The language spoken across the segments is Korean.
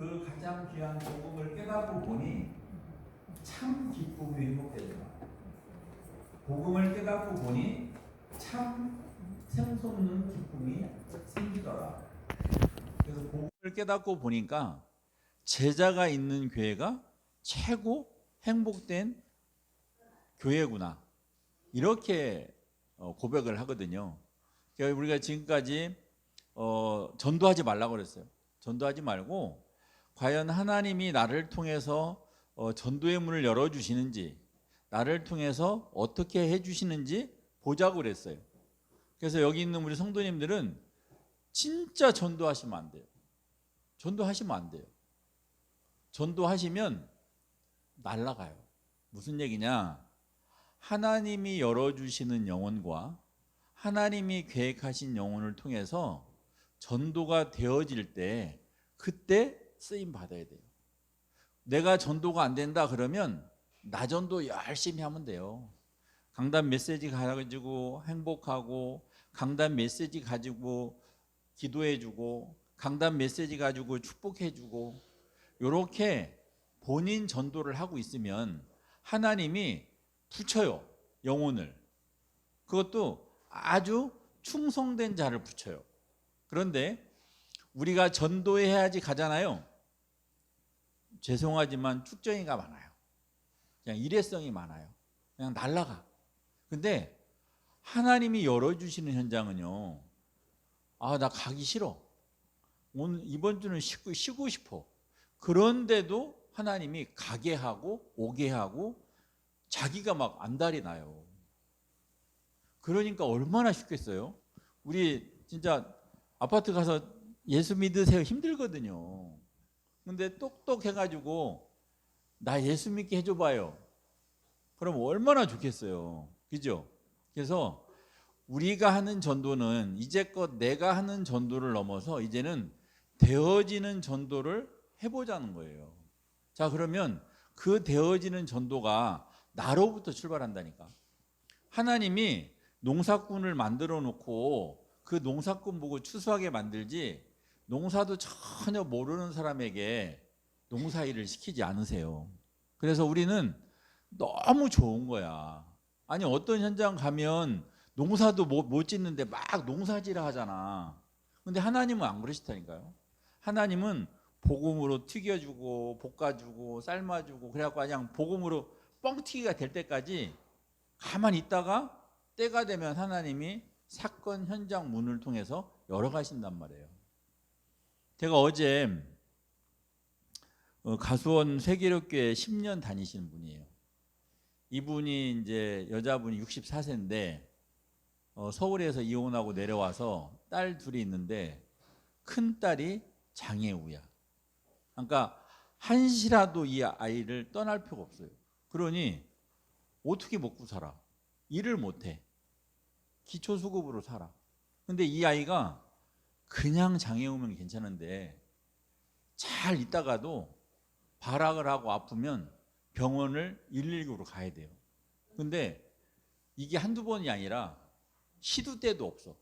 그 가장 귀한 복음을 깨닫고 보니 참 기쁘고 행복해져요. 복음을 깨닫고 보니 참 샘솟는 기쁨이 생기더라. 그래서 복음을 깨닫고 보니까 제자가 있는 교회가 최고 행복된 교회구나, 이렇게 고백을 하거든요. 그러니까 우리가 지금까지 전도하지 말라고 그랬어요. 전도하지 말고 과연 하나님이 나를 통해서 전도의 문을 열어주시는지, 나를 통해서 어떻게 해주시는지 보자고 그랬어요. 그래서 여기 있는 우리 성도님들은 진짜 전도하시면 안 돼요. 전도하시면 안 돼요. 전도하시면 날아가요. 무슨 얘기냐? 하나님이 열어주시는 영혼과 하나님이 계획하신 영혼을 통해서 전도가 되어질 때 그때 쓰임 받아야 돼요. 내가 전도가 안 된다 그러면 나 전도 열심히 하면 돼요. 강단 메시지 가지고 행복하고, 강단 메시지 가지고 기도해주고, 강단 메시지 가지고 축복해주고, 이렇게 본인 전도를 하고 있으면 하나님이 붙여요, 영혼을. 그것도 아주 충성된 자를 붙여요. 그런데 우리가 전도해야지 가잖아요. 죄송하지만 축전이가 많아요. 그냥 일회성이 많아요. 그냥 날라가. 근데 하나님이 열어주시는 현장은요, 나 가기 싫어, 오늘 이번 주는 쉬고 싶어. 그런데도 하나님이 가게 하고 오게 하고 자기가 막 안달이 나요. 그러니까 얼마나 쉽겠어요? 우리 진짜 아파트 가서 예수 믿으세요 힘들거든요. 근데 똑똑해가지고 나 예수 믿게 해줘봐요. 그럼 얼마나 좋겠어요. 그죠? 그래서 우리가 하는 전도는 이제껏 내가 하는 전도를 넘어서 이제는 되어지는 전도를 해보자는 거예요. 자, 그러면 그 되어지는 전도가 나로부터 출발한다니까. 하나님이 농사꾼을 만들어 놓고 그 농사꾼 보고 추수하게 만들지, 농사도 전혀 모르는 사람에게 농사일을 시키지 않으세요. 그래서 우리는 너무 좋은 거야. 아니, 어떤 현장 가면 농사도 못 짓는데 막 농사지라 하잖아. 근데 하나님은 안 그러시다니까요. 하나님은 복음으로 튀겨주고 볶아주고 삶아주고, 그래갖고 그냥 복음으로 뻥튀기가 될 때까지 가만히 있다가 때가 되면 하나님이 사건 현장 문을 통해서 열어가신단 말이에요. 제가 어제 가수원 세계력교회 10년 다니시는 분이에요. 이분이 이제 여자분이 64세인데 서울에서 이혼하고 내려와서 딸 둘이 있는데 큰 딸이 장애우야. 그러니까 한시라도 이 아이를 떠날 필요가 없어요. 그러니 어떻게 먹고 살아? 일을 못해. 기초수급으로 살아. 근데 이 아이가 그냥 장애우면 괜찮은데 잘 있다가도 발악을 하고 아프면 병원을 119로 가야 돼요. 근데 이게 한두 번이 아니라 시도 때도 없어.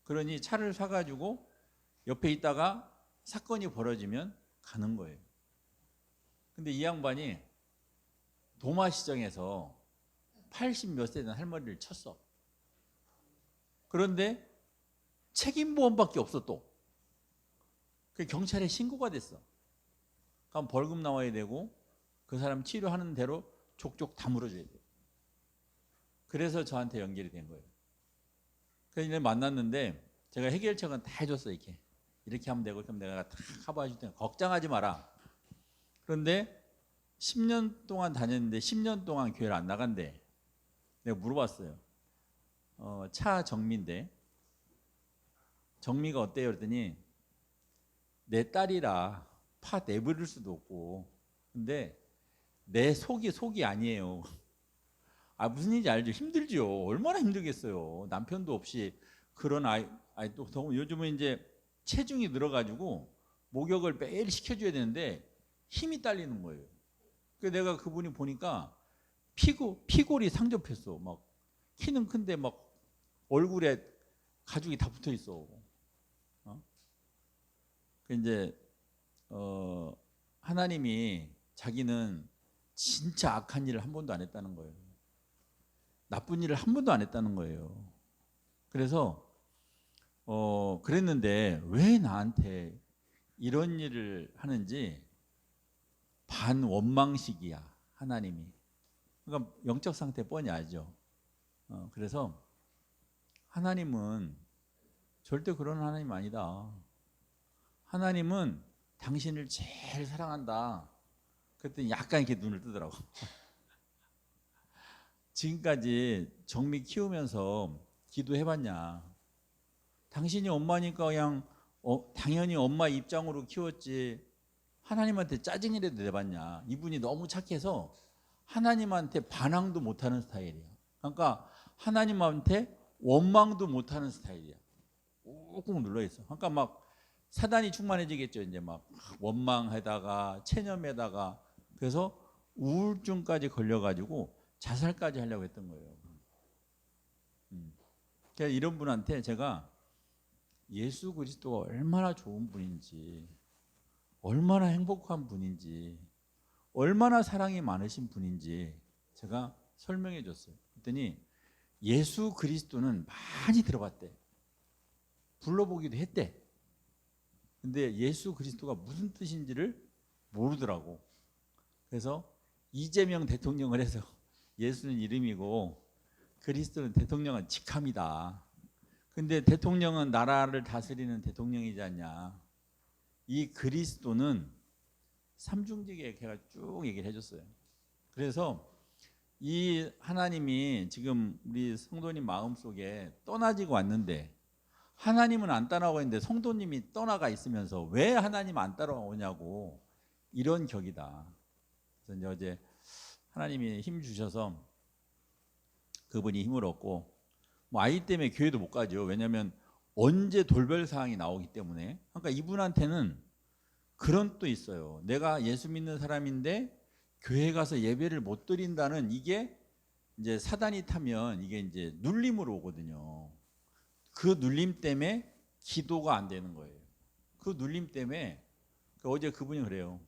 그러니 차를 사가지고 옆에 있다가 사건이 벌어지면 가는 거예요. 근데 이 양반이 도마시장에서 80 몇 세 된 할머니를 쳤어. 그런데 책임보험밖에 없어 또. 그 경찰에 신고가 됐어. 그럼 벌금 나와야 되고 그 사람 치료하는 대로 족족 다 물어줘야 돼요. 그래서 저한테 연결이 된 거예요. 그래서 만났는데 제가 해결책은 다 해줬어. 이렇게 하면 되고, 그럼 내가 다 커버해 줄 테니까 걱정하지 마라. 그런데 10년 동안 다녔는데 10년 동안 교회를 안 나간대. 내가 물어봤어요. 차 정미인데 정미가 어때요? 그랬더니 내 딸이라 파 내버릴 수도 없고, 근데 내 속이 아니에요. 무슨 일인지 알죠? 힘들죠. 얼마나 힘들겠어요. 남편도 없이 그런 아이 또 요즘은 이제 체중이 늘어가지고 목욕을 매일 시켜줘야 되는데 힘이 딸리는 거예요. 그래서 내가 그분이 보니까 피골이 상접했어. 막 키는 큰데 막 얼굴에 가죽이 다 붙어 있어. 그 이제 하나님이 자기는 진짜 악한 일을 한 번도 안 했다는 거예요. 나쁜 일을 한 번도 안 했다는 거예요. 그래서 그랬는데 왜 나한테 이런 일을 하는지 반원망식이야 하나님이. 그러니까 영적 상태 뻔히 알죠. 그래서 하나님은 절대 그런 하나님 아니다. 하나님은 당신을 제일 사랑한다. 그랬더니 약간 이렇게 눈을 뜨더라고. 지금까지 정미 키우면서 기도해봤냐? 당신이 엄마니까 그냥 당연히 엄마 입장으로 키웠지 하나님한테 짜증이라도 내봤냐? 이분이 너무 착해서 하나님한테 반항도 못하는 스타일이야. 그러니까 하나님한테 원망도 못하는 스타일이야. 꾹꾹 눌러있어. 그러니까 막 사단이 충만해지겠죠. 이제 막 원망하다가 체념에다가 그래서 우울증까지 걸려가지고 자살까지 하려고 했던 거예요. 그러니까 이런 분한테 제가 예수 그리스도가 얼마나 좋은 분인지, 얼마나 행복한 분인지, 얼마나 사랑이 많으신 분인지 제가 설명해 줬어요. 그랬더니 예수 그리스도는 많이 들어봤대. 불러보기도 했대. 근데 예수 그리스도가 무슨 뜻인지를 모르더라고. 그래서 이재명 대통령을 해서 예수는 이름이고 그리스도는 대통령은 직함이다. 근데 대통령은 나라를 다스리는 대통령이지 않냐. 이 그리스도는 삼중직에 걔가 쭉 얘기를 해줬어요. 그래서 이 하나님이 지금 우리 성도님 마음속에 떠나지고 왔는데 하나님은 안 따라오고 있는데 성도님이 떠나가 있으면서 왜 하나님 안 따라오냐고 이런 격이다. 그래서 이제 어제 하나님이 힘 주셔서 그분이 힘을 얻고 뭐 아이 때문에 교회도 못 가죠. 왜냐하면 언제 돌발 상황이 나오기 때문에. 그러니까 이분한테는 그런 또 있어요. 내가 예수 믿는 사람인데 교회 가서 예배를 못 드린다는 이게 이제 사단이 타면 이게 이제 눌림으로 오거든요. 그 눌림 때문에 기도가 안 되는 거예요. 그 눌림 때문에 어제 그분이 그래요.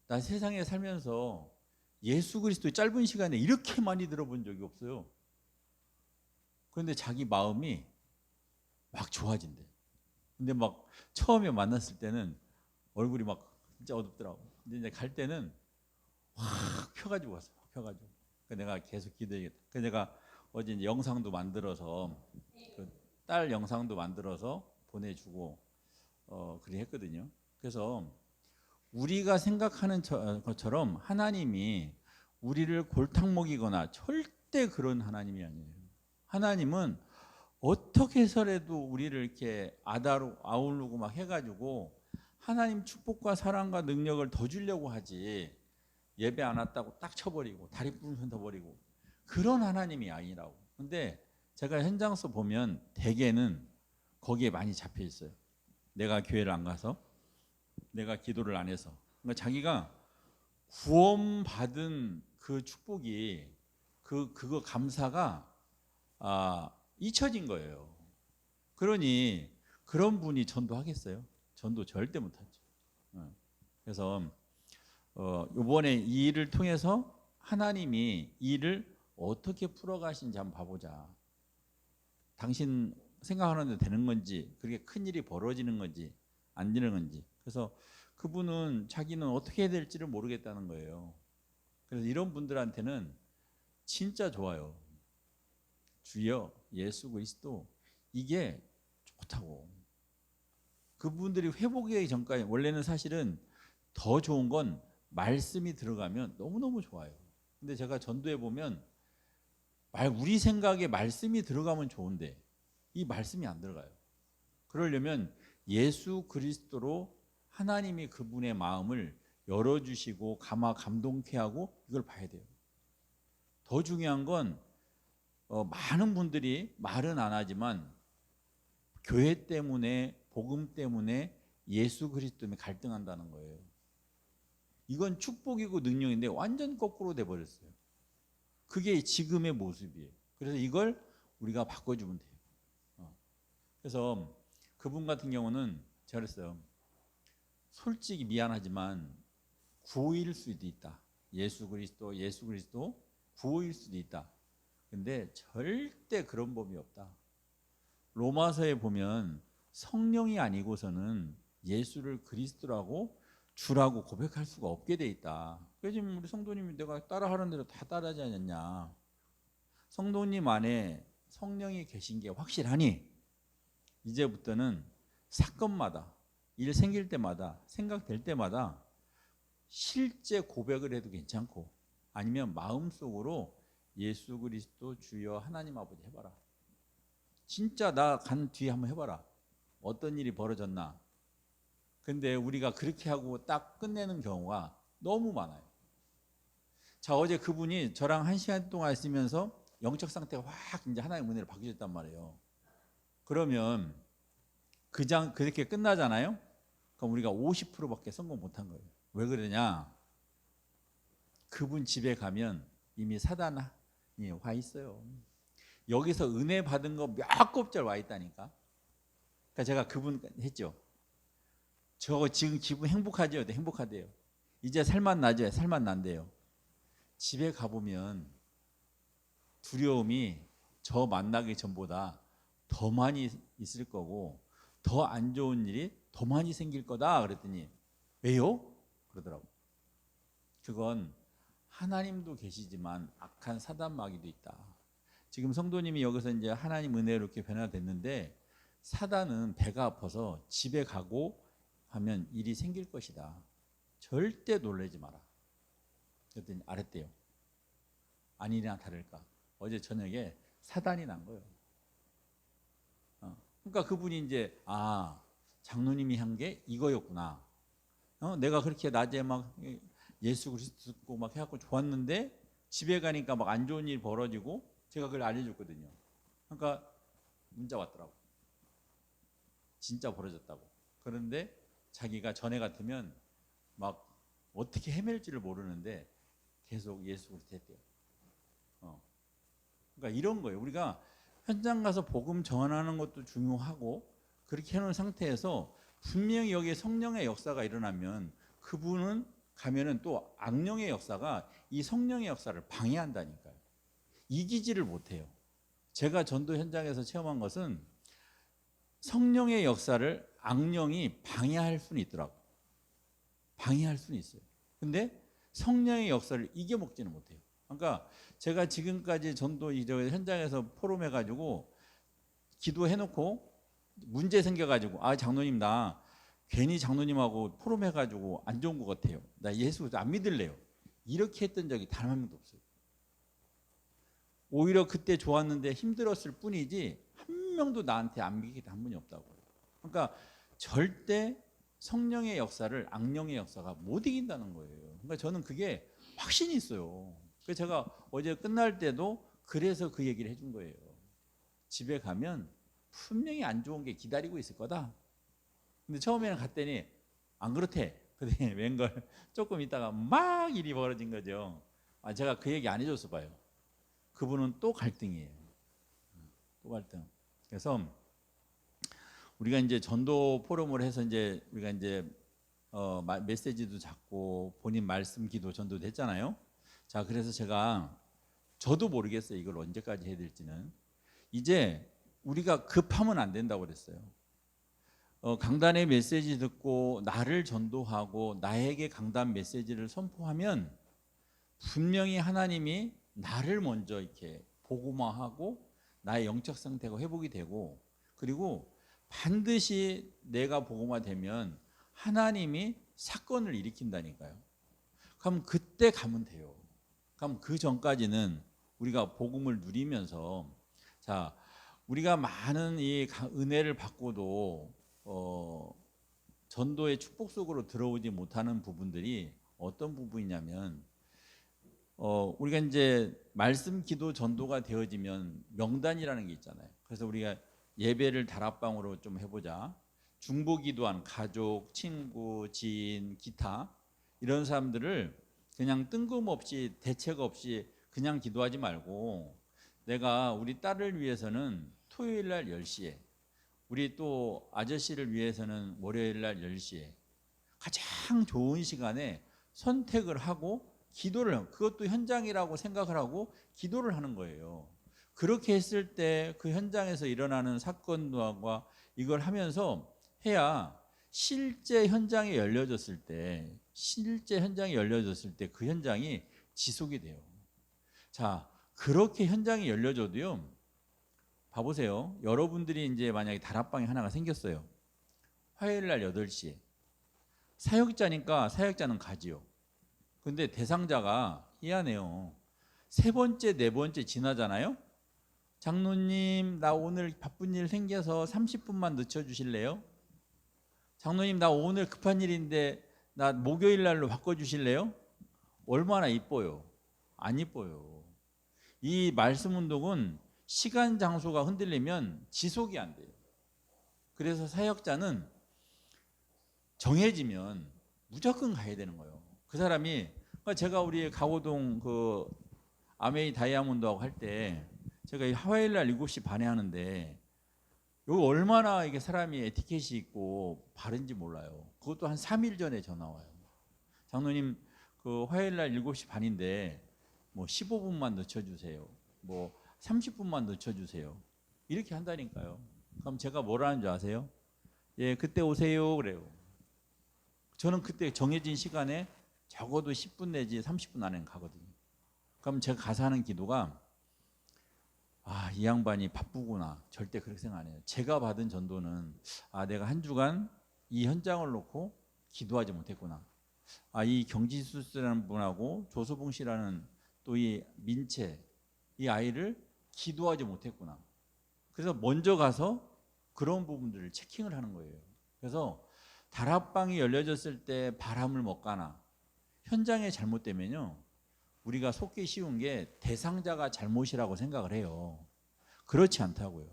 나 세상에 살면서 예수 그리스도의 짧은 시간에 이렇게 많이 들어본 적이 없어요. 그런데 자기 마음이 막 좋아진대. 근데 막 처음에 만났을 때는 얼굴이 막 진짜 어둡더라고. 근데 이제 갈 때는 확 펴가지고 왔어. 펴가지고. 그래서 내가 계속 기도해야겠다. 그래서 내가 어제 이제 영상도 만들어서 그 딸 영상도 만들어서 보내주고 그렇게 했거든요. 그래서 우리가 생각하는 것처럼 하나님이 우리를 골탕 먹이거나 절대 그런 하나님이 아니에요. 하나님은 어떻게 해서라도 우리를 이렇게 아우르고 막 해가지고 하나님 축복과 사랑과 능력을 더 주려고 하지 예배 안 왔다고 딱 쳐버리고 다리 부분 던져버리고 그런 하나님이 아니라고. 근데 제가 현장에서 보면 대개는 거기에 많이 잡혀 있어요. 내가 교회를 안 가서 내가 기도를 안 해서 그러니까 자기가 구원받은 그 축복이 그거 감사가 잊혀진 거예요. 그러니 그런 분이 전도하겠어요? 전도 절대 못하죠. 그래서 이번에 이 일을 통해서 하나님이 이 일을 어떻게 풀어가시는지 한번 봐보자. 당신 생각하는 대로 되는 건지 그렇게 큰 일이 벌어지는 건지 안 되는 건지. 그래서 그분은 자기는 어떻게 해야 될지를 모르겠다는 거예요. 그래서 이런 분들한테는 진짜 좋아요. 주여 예수 그리스도 이게 좋다고. 그분들이 회복하기 전까지 원래는 사실은 더 좋은 건 말씀이 들어가면 너무너무 좋아요. 근데 제가 전도해 보면 우리 생각에 말씀이 들어가면 좋은데 이 말씀이 안 들어가요. 그러려면 예수 그리스도로 하나님이 그분의 마음을 열어주시고 감동케 하고 이걸 봐야 돼요. 더 중요한 건 많은 분들이 말은 안 하지만 교회 때문에 복음 때문에 예수 그리스도 때문에 갈등한다는 거예요. 이건 축복이고 능력인데 완전 거꾸로 돼버렸어요. 그게 지금의 모습이에요. 그래서 이걸 우리가 바꿔주면 돼요. 그래서 그분 같은 경우는 제가 그랬어요. 솔직히 미안하지만 구호일 수도 있다. 예수 그리스도 구호일 수도 있다. 근데 절대 그런 법이 없다. 로마서에 보면 성령이 아니고서는 예수를 그리스도라고 주라고 고백할 수가 없게 돼 있다. 그래서 지금 우리 성도님이 내가 따라하는 대로 다 따라하지 않았냐. 성도님 안에 성령이 계신 게 확실하니 이제부터는 사건마다 일 생길 때마다 생각될 때마다 실제 고백을 해도 괜찮고 아니면 마음속으로 예수 그리스도 주여 하나님 아버지 해봐라. 진짜 나 간 뒤에 한번 해봐라. 어떤 일이 벌어졌나. 근데 우리가 그렇게 하고 딱 끝내는 경우가 너무 많아요. 자, 어제 그분이 저랑 1시간 동안 있으면서 영적 상태가 확 이제 하나님의 은혜로 바뀌었단 말이에요. 그러면 그렇게 끝나잖아요. 그럼 우리가 50%밖에 성공 못한 거예요. 왜 그러냐? 그분 집에 가면 이미 사단이 와 있어요. 여기서 은혜 받은 거 몇 곱절 와 있다니까. 그러니까 제가 그분 했죠. 저 지금 기분 행복하죠? 네, 행복하대요. 이제 살만 나죠? 살만 난대요. 집에 가보면 두려움이 저 만나기 전보다 더 많이 있을 거고 더 안 좋은 일이 더 많이 생길 거다. 그랬더니 왜요? 그러더라고. 그건 하나님도 계시지만 악한 사단 마귀도 있다. 지금 성도님이 여기서 이제 하나님 은혜로 이렇게 변화됐는데 사단은 배가 아파서 집에 가고 하면 일이 생길 것이다. 절대 놀라지 마라. 그랬더니 알았대요. 아니나 다를까. 어제 저녁에 사단이 난 거예요. 그러니까 그분이 이제 장로님이 한 게 이거였구나. 내가 그렇게 낮에 막 예수 그리스도 듣고 막 해갖고 좋았는데 집에 가니까 막 안 좋은 일 벌어지고 제가 그걸 알려줬거든요. 그러니까 문자 왔더라고. 진짜 벌어졌다고. 그런데 자기가 전에 같으면 막 어떻게 헤맬지를 모르는데 계속 예수 그리스도 했대요. 그러니까 이런 거예요. 우리가 현장 가서 복음 전하는 것도 중요하고 그렇게 해놓은 상태에서 분명히 여기에 성령의 역사가 일어나면 그분은 가면은 또 악령의 역사가 이 성령의 역사를 방해한다니까요. 이기지를 못해요. 제가 전도 현장에서 체험한 것은 성령의 역사를 악령이 방해할 수는 있더라고. 방해할 수는 있어요. 근데 성령의 역사를 이겨먹지는 못해요. 그러니까 제가 지금까지 전도 현장에서 포럼해가지고 기도해놓고 문제 생겨가지고 장로님 나 괜히 장로님하고 포럼해가지고 안 좋은 것 같아요. 나 예수 안 믿을래요. 이렇게 했던 적이 단 한 명도 없어요. 오히려 그때 좋았는데 힘들었을 뿐이지 한 명도 나한테 안 믿게 한 분이 없다고. 그러니까 절대 성령의 역사를 악령의 역사가 못 이긴다는 거예요. 그러니까 저는 그게 확신이 있어요. 그래서 제가 어제 끝날 때도 그래서 그 얘기를 해준 거예요. 집에 가면 분명히 안 좋은 게 기다리고 있을 거다. 근데 처음에는 갔더니 안 그렇대. 그랬더니 웬걸 조금 있다가 막 일이 벌어진 거죠. 제가 그 얘기 안 해줬어 봐요. 그분은 또 갈등이에요. 또 갈등. 그래서 우리가 이제 전도 포럼을 해서 이제 우리가 이제 메시지도 잡고 본인 말씀 기도 전도도 했잖아요. 자, 그래서 저도 모르겠어요. 이걸 언제까지 해야 될지는. 이제 우리가 급하면 안 된다고 그랬어요. 강단의 메시지 듣고 나를 전도하고 나에게 강단 메시지를 선포하면 분명히 하나님이 나를 먼저 이렇게 복음화하고 나의 영적 상태가 회복이 되고 그리고 반드시 내가 복음화되면 하나님이 사건을 일으킨다니까요. 그럼 그때 가면 돼요. 그럼 그 전까지는 우리가 복음을 누리면서 자 우리가 많은 이 은혜를 받고도 전도의 축복 속으로 들어오지 못하는 부분들이 어떤 부분이냐면 우리가 이제 말씀 기도 전도가 되어지면 명단이라는 게 있잖아요. 그래서 우리가 예배를 다락방으로 좀 해보자. 중보 기도한 가족, 친구, 지인, 기타 이런 사람들을 그냥 뜬금없이 대책 없이 그냥 기도하지 말고 내가 우리 딸을 위해서는 토요일 날 10시에 우리 또 아저씨를 위해서는 월요일 날 10시에 가장 좋은 시간에 선택을 하고 기도를, 그것도 현장이라고 생각을 하고 기도를 하는 거예요. 그렇게 했을 때 그 현장에서 일어나는 사건과 이걸 하면서 해야 실제 현장이 열려졌을 때 그 현장이 지속이 돼요. 자, 그렇게 현장이 열려져도요, 봐보세요. 여러분들이 이제 만약에 다락방이 하나가 생겼어요. 화요일 날 8시에. 사역자니까 사역자는 가지요. 근데 대상자가 희한해요. 세 번째, 네 번째 지나잖아요. 장로님, 나 오늘 바쁜 일 생겨서 30분만 늦춰주실래요? 장로님, 나 오늘 급한 일인데 나 목요일 날로 바꿔주실래요? 얼마나 이뻐요? 안 이뻐요. 이 말씀 운동은 시간, 장소가 흔들리면 지속이 안 돼요. 그래서 사역자는 정해지면 무조건 가야 되는 거예요. 그 사람이, 제가 우리 가호동 그 아메이 다이아몬드하고 할 때 제가 화요일 날 7시 반에 하는데 여기 얼마나 이게 사람이 에티켓이 있고 바른지 몰라요. 그것도 한 3일 전에 전화 와요. 장로님, 그 화요일 날 7시 반인데 뭐 15분만 늦춰주세요. 뭐 30분만 늦춰주세요. 이렇게 한다니까요. 그럼 제가 뭐라는 줄 아세요? 예, 그때 오세요 그래요. 저는 그때 정해진 시간에 적어도 10분 내지 30분 안에 가거든요. 그럼 제가 가서 하는 기도가, 아, 이 양반이 바쁘구나. 절대 그렇게 생각 안 해요. 제가 받은 전도는, 아, 내가 한 주간 이 현장을 놓고 기도하지 못했구나. 아, 이 경지수스라는 분하고 조소봉 씨라는 또 이 민채, 이 아이를 기도하지 못했구나. 그래서 먼저 가서 그런 부분들을 체킹을 하는 거예요. 그래서 다락방이 열려졌을 때 바람을 먹거나 현장에 잘못되면요, 우리가 속기 쉬운 게 대상자가 잘못이라고 생각을 해요. 그렇지 않다고요.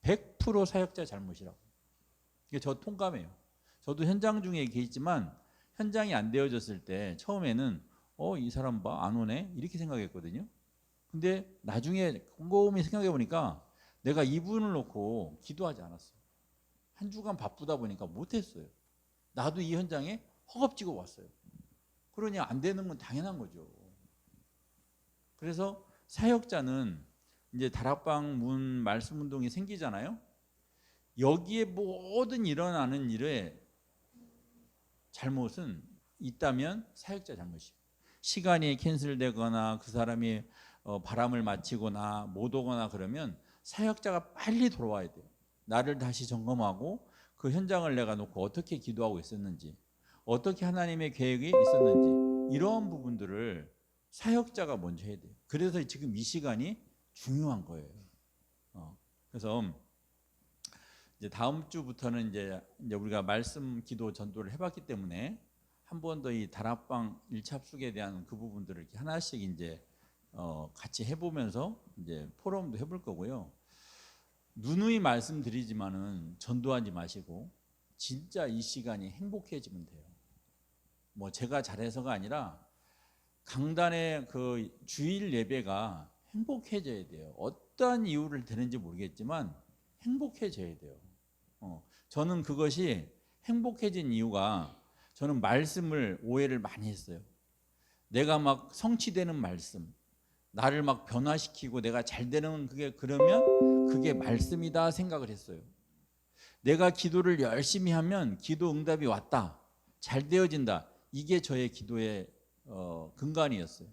100% 사역자 잘못이라고. 이게 저 통감해요. 저도 현장 중에 계시지만 현장이 안 되어졌을 때 처음에는 이 사람 봐, 안 오네? 이렇게 생각했거든요. 근데 나중에 곰곰이 생각해 보니까 내가 이분을 놓고 기도하지 않았어요. 한 주간 바쁘다 보니까 못했어요. 나도 이 현장에 허겁지겁 왔어요. 그러니 안 되는 건 당연한 거죠. 그래서 사역자는 이제 다락방 문 말씀 운동이 생기잖아요. 여기에 모든 일어나는 일에 잘못은 있다면 사역자 잘못이에요. 시간이 캔슬되거나 그 사람이 바람을 맞히거나 못 오거나 그러면 사역자가 빨리 돌아와야 돼요. 나를 다시 점검하고 그 현장을 내가 놓고 어떻게 기도하고 있었는지, 어떻게 하나님의 계획이 있었는지, 이러한 부분들을 사역자가 먼저 해야 돼요. 그래서 지금 이 시간이 중요한 거예요. 그래서 이제 다음 주부터는 이제 우리가 말씀 기도 전도를 해봤기 때문에 한 번 더 이 다락방 일착숙에 대한 그 부분들을 이렇게 하나씩 이제 같이 해보면서 이제 포럼도 해볼 거고요. 누누이 말씀드리지만은 전도하지 마시고 진짜 이 시간이 행복해지면 돼요. 뭐 제가 잘해서가 아니라 강단의 그 주일 예배가 행복해져야 돼요. 어떠한 이유를 되는지 모르겠지만 행복해져야 돼요. 저는 그것이 행복해진 이유가, 저는 말씀을 오해를 많이 했어요. 내가 막 성취되는 말씀, 나를 막 변화시키고 내가 잘 되는 그게, 그러면 그게 말씀이다 생각을 했어요. 내가 기도를 열심히 하면 기도 응답이 왔다, 잘 되어진다, 이게 저의 기도의 근간이었어요.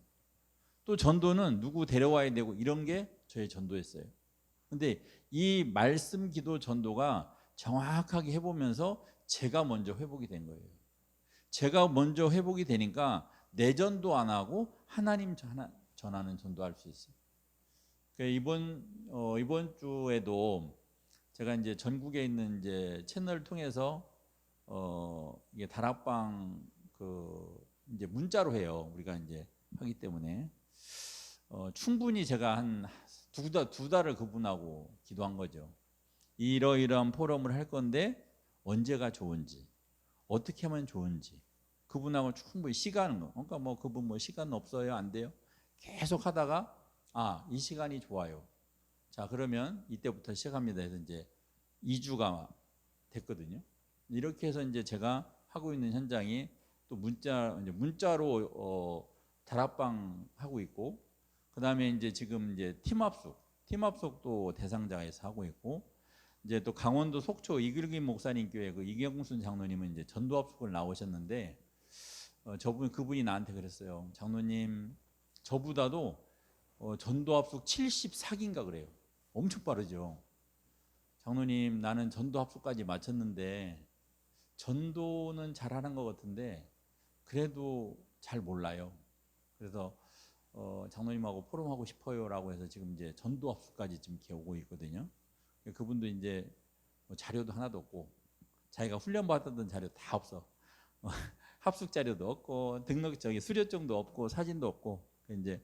또 전도는 누구 데려와야 되고 이런 게 저의 전도였어요. 근데 이 말씀 기도 전도가 정확하게 해보면서 제가 먼저 회복이 된 거예요. 제가 먼저 회복이 되니까 내 전도 안 하고 하나님 전하는 전도할 수 있어요. 이번 주에도 제가 이제 전국에 있는 이제 채널을 통해서 이게 다락방 이제 문자로 해요. 우리가 이제 하기 때문에 충분히 제가 한 두 달을 그분하고 기도한 거죠. 이러이러한 포럼을 할 건데 언제가 좋은지, 어떻게 하면 좋은지 그분하고 충분히 시간은, 그러니까 뭐 그분 뭐 시간 없어요, 안 돼요, 계속 하다가 이 시간이 좋아요. 자, 그러면 이때부터 시작합니다 해서 이제 2주가 됐거든요. 이렇게 해서 이제 제가 하고 있는 현장이 또 문자로 다락방 하고 있고, 그다음에 이제 지금 이제 팀합숙도 대상자에서 하고 있고, 이제 또 강원도 속초 이글김 목사님 교회 그 이경순 장로님은 이제 전도합숙을 나오셨는데, 그분이 나한테 그랬어요. 장로님, 저보다도 전도합숙 74기인가 그래요. 엄청 빠르죠. 장로님, 나는 전도합숙까지 마쳤는데 전도는 잘하는 것 같은데 그래도 잘 몰라요. 그래서 장로님하고 포럼하고 싶어요라고 해서 지금 이제 전도합숙까지 지금 이렇게 오고 있거든요. 그분도 이제 자료도 하나도 없고, 자기가 훈련 받았던 자료 다 없어. 합숙 자료도 없고, 수료증도 없고, 사진도 없고. 이제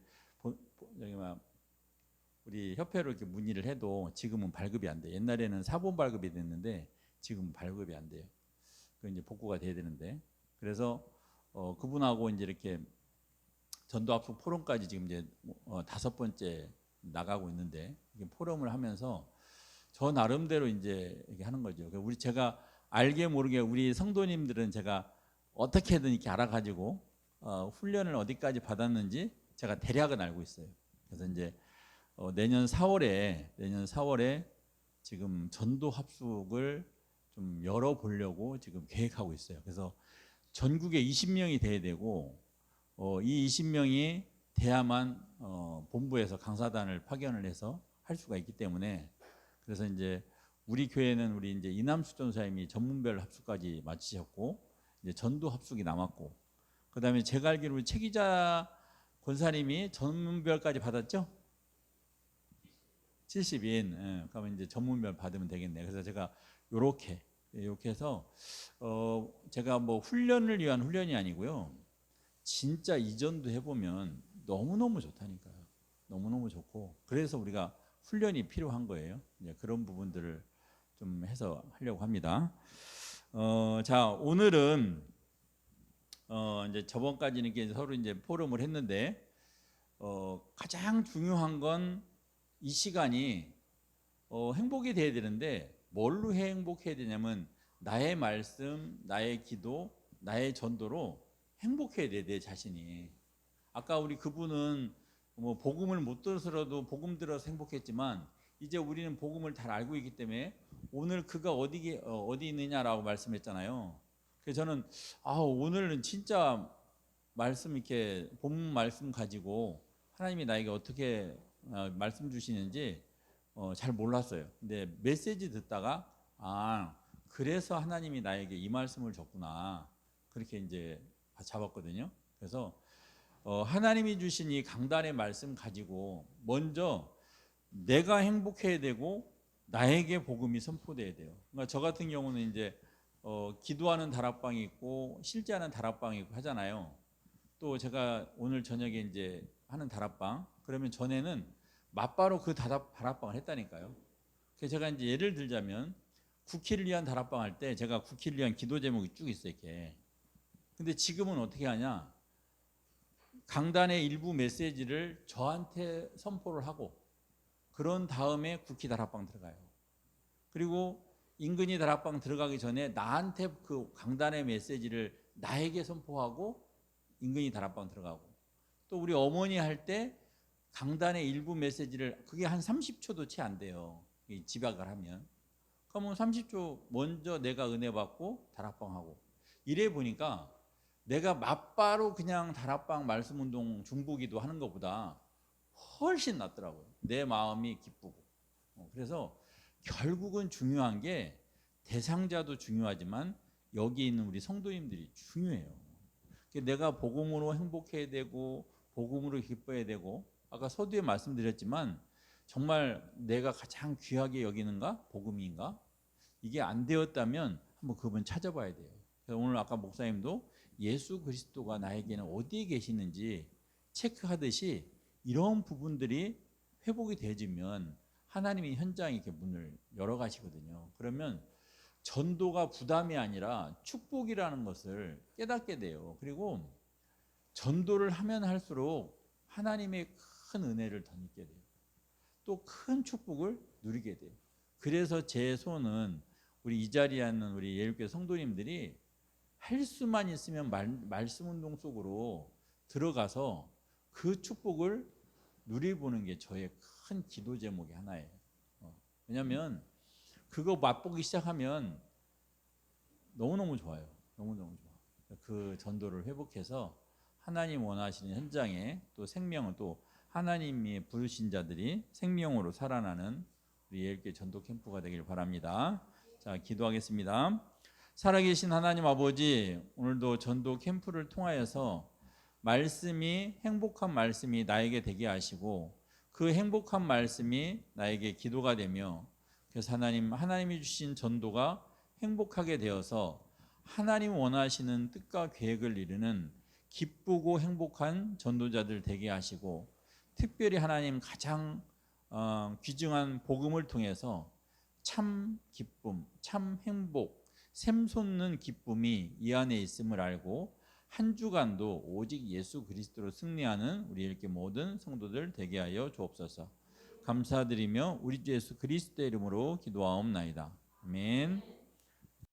우리 협회로 이렇게 문의를 해도 지금은 발급이 안 돼. 옛날에는 사본 발급이 됐는데 지금은 발급이 안 돼요. 그 이제 복구가 돼야 되는데, 그래서 그분하고 이제 이렇게 전도합숙 포럼까지 지금 이제 5번째 나가고 있는데, 포럼을 하면서 저 나름대로 이제 이렇게 하는 거죠. 제가 알게 모르게 우리 성도님들은 제가 어떻게든 이렇게 알아가지고 훈련을 어디까지 받았는지 제가 대략은 알고 있어요. 그래서 이제 내년 4월에 지금 전도 합숙을 좀 열어보려고 지금 계획하고 있어요. 그래서 전국에 20명이 돼야 되고, 이 20명이 돼야만 본부에서 강사단을 파견을 해서 할 수가 있기 때문에, 그래서 이제 우리 교회는 우리 이제 이남수 전사님이 전문별 합숙까지 마치셨고, 이제 전도 합숙이 남았고, 그다음에 제가 알기로 최 기자 권사님이 전문별까지 받았죠? 70인. 예, 그러면 이제 전문별 받으면 되겠네. 그래서 제가 요렇게 해서 제가 뭐 훈련을 위한 훈련이 아니고요. 진짜 이전도 해보면 너무너무 좋다니까요. 너무너무 좋고, 그래서 우리가 훈련이 필요한 거예요. 이제 그런 부분들을 좀 해서 하려고 합니다. 자, 오늘은 이제 저번까지는 이렇게 서로 이제 포럼을 했는데, 가장 중요한 건 이 시간이 행복이 돼야 되는데, 뭘로 행복해야 되냐면 나의 말씀, 나의 기도, 나의 전도로 행복해야 돼, 내 자신이. 아까 우리 그분은 뭐 복음을 못 들어서라도 복음 들어서 행복했지만, 이제 우리는 복음을 잘 알고 있기 때문에 오늘 그가 어디 있느냐라고 말씀했잖아요. 그래서 저는 오늘은 진짜 말씀, 이렇게 본 말씀 가지고 하나님이 나에게 어떻게 말씀 주시는지 잘 몰랐어요. 근데 메시지 듣다가 그래서 하나님이 나에게 이 말씀을 줬구나, 그렇게 이제 잡았거든요. 그래서 하나님이 주신 이 강단의 말씀 가지고 먼저 내가 행복해야 되고 나에게 복음이 선포돼야 돼요. 그러니까 저 같은 경우는 이제 기도하는 다락방이 있고 실제하는 다락방이 있고 하잖아요. 또 제가 오늘 저녁에 이제 하는 다락방, 그러면 전에는 맞바로 그 다락방을 했다니까요. 그래서 제가 이제 예를 들자면 국회를 위한 다락방 할 때 제가 국회를 위한 기도 제목이 쭉 있어요, 이렇게. 근데 지금은 어떻게 하냐? 강단의 일부 메시지를 저한테 선포를 하고, 그런 다음에 국회 다락방 들어가요. 그리고 인근이 다락방 들어가기 전에 나한테 그 강단의 메시지를 나에게 선포하고 인근이 다락방 들어가고, 또 우리 어머니 할 때 강단의 일부 메시지를, 그게 한 30초도 채 안 돼요, 집약을 하면. 그러면 30초 먼저 내가 은혜 받고 다락방하고, 이래 보니까 내가 맞바로 그냥 다락방 말씀운동 중보기도 하는 것보다 훨씬 낫더라고요. 내 마음이 기쁘고. 그래서 결국은 중요한 게 대상자도 중요하지만 여기 있는 우리 성도님들이 중요해요. 내가 복음으로 행복해야 되고 복음으로 기뻐야 되고, 아까 서두에 말씀드렸지만 정말 내가 가장 귀하게 여기는가? 복음인가? 이게 안 되었다면 한번 그분 찾아봐야 돼요. 그래서 오늘 아까 목사님도 예수 그리스도가 나에게는 어디에 계시는지 체크하듯이 이런 부분들이 회복이 되지면 하나님이 현장에 이렇게 문을 열어 가시거든요. 그러면 전도가 부담이 아니라 축복이라는 것을 깨닫게 돼요. 그리고 전도를 하면 할수록 하나님의 큰 은혜를 더 느끼게 돼요. 또 큰 축복을 누리게 돼요. 그래서 제 소원은 우리 이 자리에 있는 우리 예일교회 성도님들이 할 수만 있으면 말씀 운동 속으로 들어가서 그 축복을 누려보는 게 저의 큰 기도 제목이 하나예요. 왜냐하면 그거 맛보기 시작하면 너무너무 좋아요. 너무너무 좋아. 그 전도를 회복해서 하나님 원하시는 현장에 또 생명을 또 하나님이 부르신 자들이 생명으로 살아나는 우리 예일교회 전도 캠프가 되길 바랍니다. 자, 기도하겠습니다. 살아계신 하나님 아버지, 오늘도 전도 캠프를 통하여서 말씀이 행복한 말씀이 나에게 되게 하시고 그 행복한 말씀이 나에게 기도가 되며 그래서 하나님이 주신 전도가 행복하게 되어서 하나님 원하시는 뜻과 계획을 이루는 기쁘고 행복한 전도자들 되게 하시고 특별히 하나님 가장 귀중한 복음을 통해서 참 기쁨, 참 행복, 샘솟는 기쁨이 이 안에 있음을 알고 한 주간도 오직 예수 그리스도로 승리하는 우리 이렇게 모든 성도들 되게 하여 주옵소서. 감사드리며 우리 주 예수 그리스도의 이름으로 기도하옵나이다. 아멘.